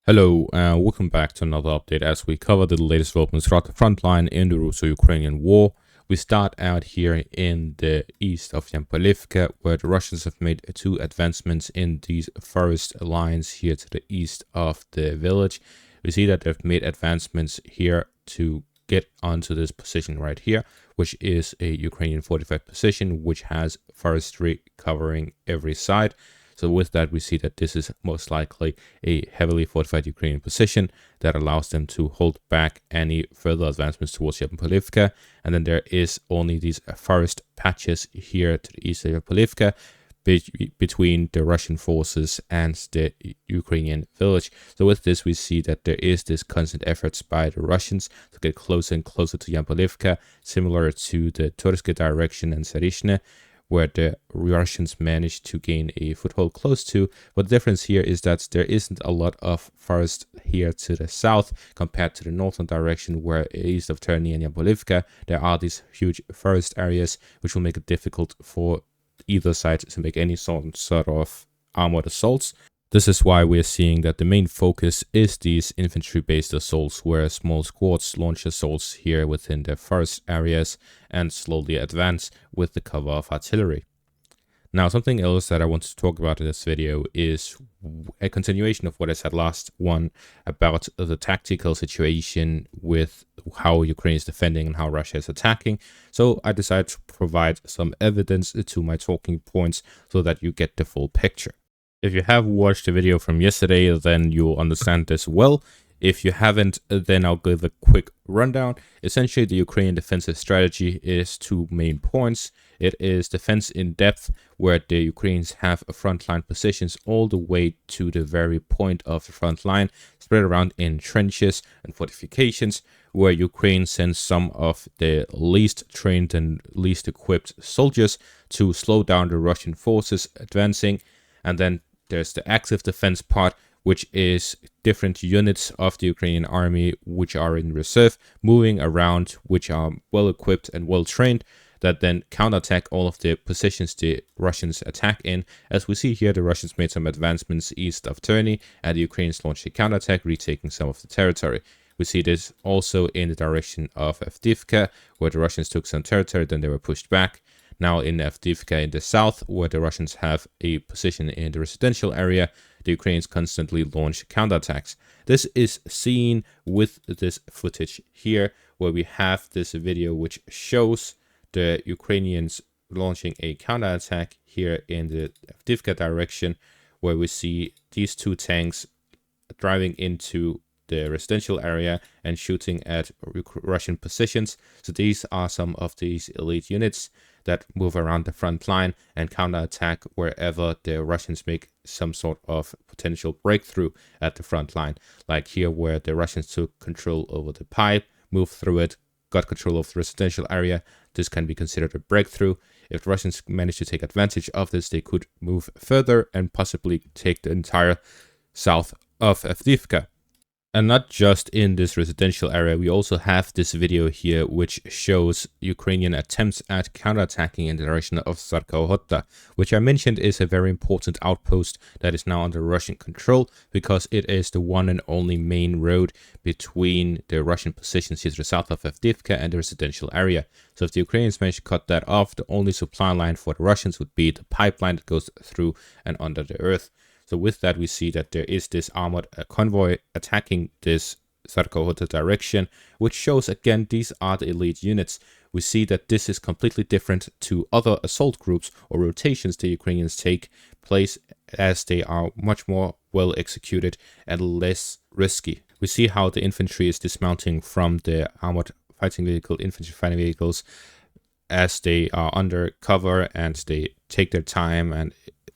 Hello, and welcome back to another update as we cover the latest developments throughout the front line in the Russo-Ukrainian war. We start out here in the east of Avdiivka, where the Russians have made two advancements in these forest lines here to the east of the village. We see that they've made advancements here to get onto this position right here, which is a Ukrainian fortified position, which has forestry covering every side. So with that, we see that this is most likely a heavily fortified Ukrainian position that allows them to hold back any further advancements towards Avdiivka. And then there is only these forest patches here to the east of Avdiivka between the Russian forces and the Ukrainian village. So with this, we see that there is this constant efforts by the Russians to get closer and closer to Avdiivka, similar to the Tursk direction and Sarishne, where the Russians managed to gain a foothold close to. But the difference here is that there isn't a lot of forest here to the south compared to the northern direction, where east of Terni and Avdiivka, there are these huge forest areas, which will make it difficult for either side to make any sort of armored assaults. This is why we're seeing that the main focus is these infantry-based assaults, where small squads launch assaults here within the forest areas and slowly advance with the cover of artillery. Now, something else that I want to talk about in this video is a continuation of what I said last one about the tactical situation with how Ukraine is defending and how Russia is attacking. So I decided to provide some evidence to my talking points so that you get the full picture. If you have watched the video from yesterday, then you'll understand this well. If you haven't, then I'll give a quick rundown. Essentially, the Ukrainian defensive strategy is two main points. It is defense in depth, where the Ukrainians have frontline positions all the way to the very point of the front line, spread around in trenches and fortifications, where Ukraine sends some of the least trained and least equipped soldiers to slow down the Russian forces advancing. And then there's the active defense part, which is different units of the Ukrainian army which are in reserve, moving around, which are well equipped and well trained, that then counterattack all of the positions the Russians attack in. As we see here, the Russians made some advancements east of Terni, and the Ukrainians launched a counterattack, retaking some of the territory. We see this also in the direction of Avdiivka, where the Russians took some territory, then they were pushed back. Now in Avdiivka in the south, where the Russians have a position in the residential area, the Ukrainians constantly launch counterattacks. This is seen with this footage here, where we have this video which shows the Ukrainians launching a counterattack here in the Avdiivka direction, where we see these two tanks driving into the residential area and shooting at Russian positions. So these are some of these elite units that move around the front line and counterattack wherever the Russians make some sort of potential breakthrough at the front line. Like here, where the Russians took control over the pipe, moved through it, got control of the residential area. This can be considered a breakthrough. If the Russians manage to take advantage of this, they could move further and possibly take the entire south of Avdiivka. And not just in this residential area, we also have this video here which shows Ukrainian attempts at counterattacking in the direction of Sarkauhotta, which I mentioned is a very important outpost that is now under Russian control, because it is the one and only main road between the Russian positions here to the south of Avdiivka and the residential area. So if the Ukrainians manage to cut that off, the only supply line for the Russians would be the pipeline that goes through and under the earth. So with that, we see that there is this armored convoy attacking this Sarkauhotta direction, which shows again these are the elite units. We see that this is completely different to other assault groups or rotations the Ukrainians take place, as they are much more well executed and less risky. We see how the infantry is dismounting from the armored fighting vehicle, infantry fighting vehicles, as they are under cover and they take their time, and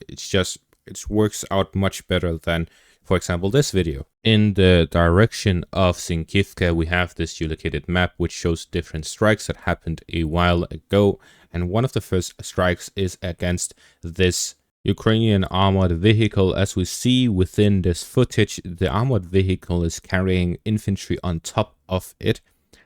it works out much better than, for example, this video. In the direction of Sinkivka, we have this geolocated map which shows different strikes that happened a while ago, and one of the first strikes is against this Ukrainian armored vehicle. As we see within this footage, the armored vehicle is carrying infantry on top of it.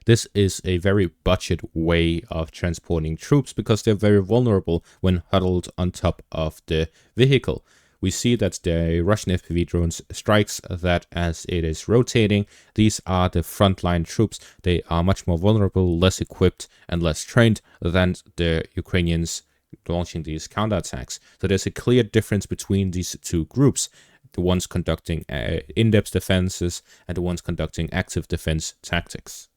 This is a very budget way of transporting troops because they're very vulnerable when huddled on top of the vehicle. we see that the Russian FPV drones strikes that as it is rotating. These are the frontline troops. They are much more vulnerable, less equipped, and less trained than the Ukrainians launching these counterattacks. So there's a clear difference between these two groups, the ones conducting in-depth defenses and the ones conducting active defense tactics.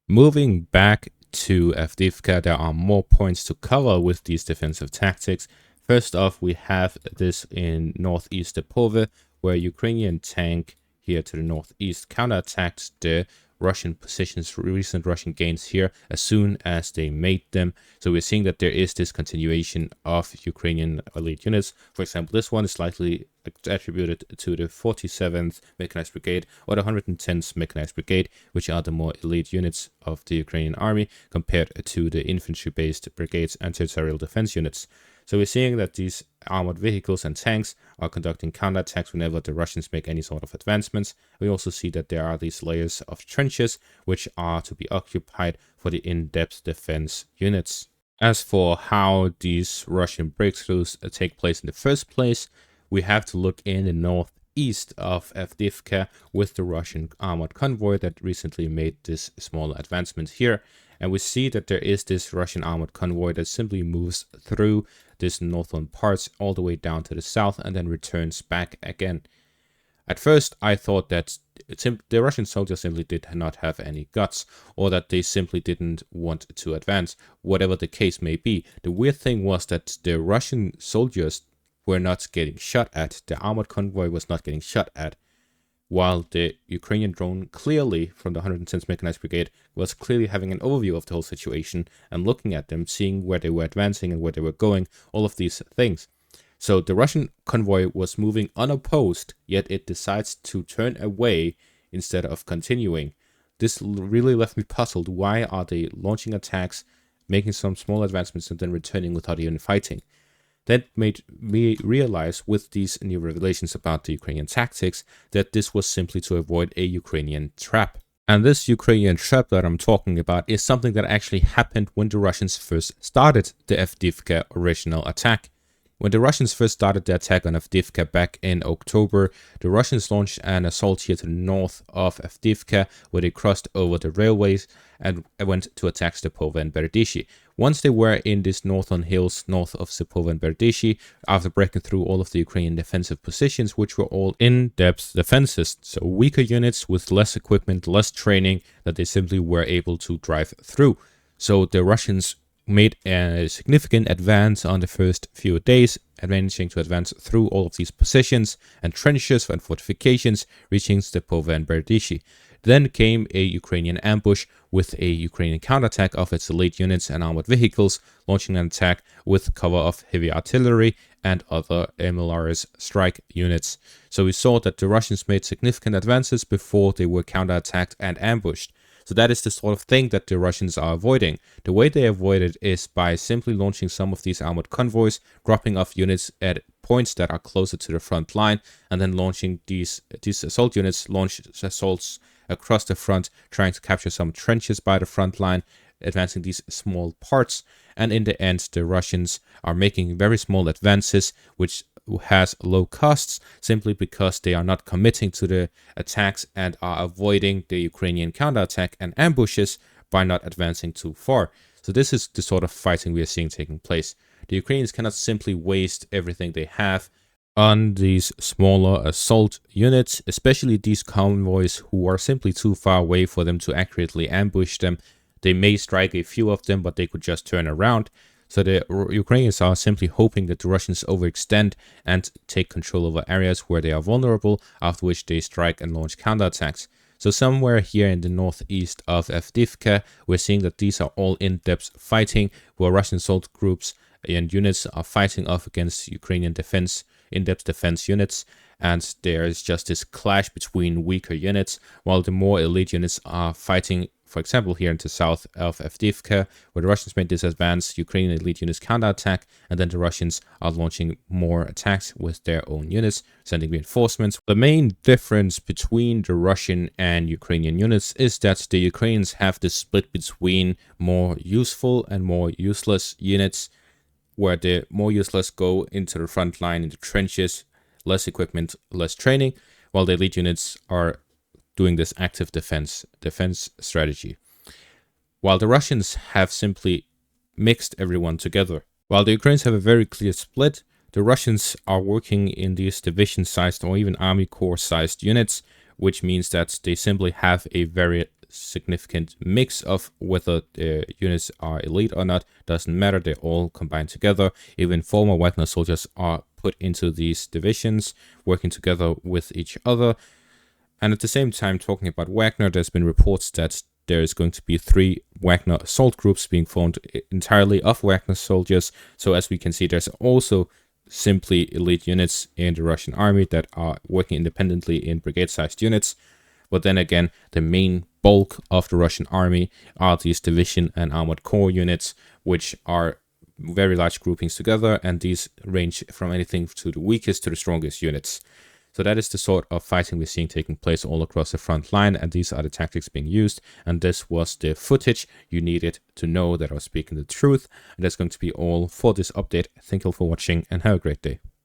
Moving back to Avdiivka, there are more points to cover with these defensive tactics. First off, we have this in northeast Stepove, where Ukrainian tank here to the northeast counterattacked the Russian positions, recent Russian gains here, as soon as they made them. So we're seeing that there is this continuation of Ukrainian elite units. For example, this one is slightly attributed to the 47th Mechanized Brigade or the 110th Mechanized Brigade, which are the more elite units of the Ukrainian army compared to the infantry-based brigades and territorial defense units. So we're seeing that these armored vehicles and tanks are conducting counterattacks whenever the Russians make any sort of advancements. We also see that there are these layers of trenches which are to be occupied for the in-depth defense units. As for how these Russian breakthroughs take place in the first place, we have to look in the northeast of Avdiivka with the Russian armored convoy that recently made this small advancement here. And we see that there is this Russian armored convoy that simply moves through this northern parts all the way down to the south and then returns back again. At first, I thought that the Russian soldiers simply did not have any guts, or that they simply didn't want to advance, whatever the case may be. The weird thing was that the Russian soldiers were not getting shot at, the armored convoy was not getting shot at, while the Ukrainian drone clearly, from the 110th Mechanized Brigade, was clearly having an overview of the whole situation and looking at them, seeing where they were advancing and where they were going, all of these things. So the Russian convoy was moving unopposed, yet it decides to turn away instead of continuing. This really left me puzzled. Why are they launching attacks, making some small advancements, and then returning without even fighting? That made me realize, with these new revelations about the Ukrainian tactics, that this was simply to avoid a Ukrainian trap. And this Ukrainian trap that I'm talking about is something that actually happened when the Russians first started the Avdiivka original attack. When the Russians first started the attack on Avdiivka back in October, the Russians launched an assault here to the north of Avdiivka, where they crossed over the railways and went to attack Stepove and Berdishi. Once they were in these northern hills north of Stepove and Berdishi, after breaking through all of the Ukrainian defensive positions, which were all in-depth defenses, so weaker units with less equipment, less training, that they simply were able to drive through. So the Russians made a significant advance on the first few days, managing to advance through all of these positions and trenches and fortifications, reaching Stepove and Berdishi. Then came a Ukrainian ambush with a Ukrainian counterattack of its elite units and armored vehicles, launching an attack with cover of heavy artillery and other MLRS strike units. So we saw that the Russians made significant advances before they were counterattacked and ambushed. So that is the sort of thing that the Russians are avoiding. The way they avoid it is by simply launching some of these armored convoys, dropping off units at points that are closer to the front line, and then launching these assault units, launch assaults across the front, trying to capture some trenches by the front line, advancing these small parts. And in the end, the Russians are making very small advances, which has low costs simply because they are not committing to the attacks and are avoiding the Ukrainian counterattack and ambushes by not advancing too far. So this is the sort of fighting we are seeing taking place. The Ukrainians cannot simply waste everything they have on these smaller assault units, especially these convoys who are simply too far away for them to accurately ambush them. They may strike a few of them, but they could just turn around. So the Ukrainians are simply hoping that the Russians overextend and take control over areas where they are vulnerable, after which they strike and launch counterattacks. So somewhere here in the northeast of Avdiivka, we're seeing that these are all in-depth fighting, where Russian assault groups and units are fighting off against Ukrainian in-depth defense units, and there is just this clash between weaker units, while the more elite units are fighting. For example, here in the south of Avdiivka, where the Russians made this advance, Ukrainian elite units counterattack, and then the Russians are launching more attacks with their own units, sending reinforcements. The main difference between the Russian and Ukrainian units is that the Ukrainians have this split between more useful and more useless units, where the more useless go into the front line in the trenches, less equipment, less training, while the elite units are doing this active defense strategy. While the Russians have simply mixed everyone together. While the Ukrainians have a very clear split, the Russians are working in these division-sized or even army corps-sized units, which means that they simply have a very significant mix of whether the units are elite or not. Doesn't matter, they're all combined together. Even former Wagner soldiers are put into these divisions, working together with each other. And at the same time, talking about Wagner, there's been reports that there is going to be 3 Wagner assault groups being formed entirely of Wagner soldiers. So as we can see, there's also simply elite units in the Russian army that are working independently in brigade-sized units. But then again, the main bulk of the Russian army are these division and armored corps units, which are very large groupings together, and these range from anything to the weakest to the strongest units. So that is the sort of fighting we're seeing taking place all across the front line, and these are the tactics being used. And this was the footage you needed to know that I was speaking the truth. And that's going to be all for this update. Thank you all for watching, and have a great day.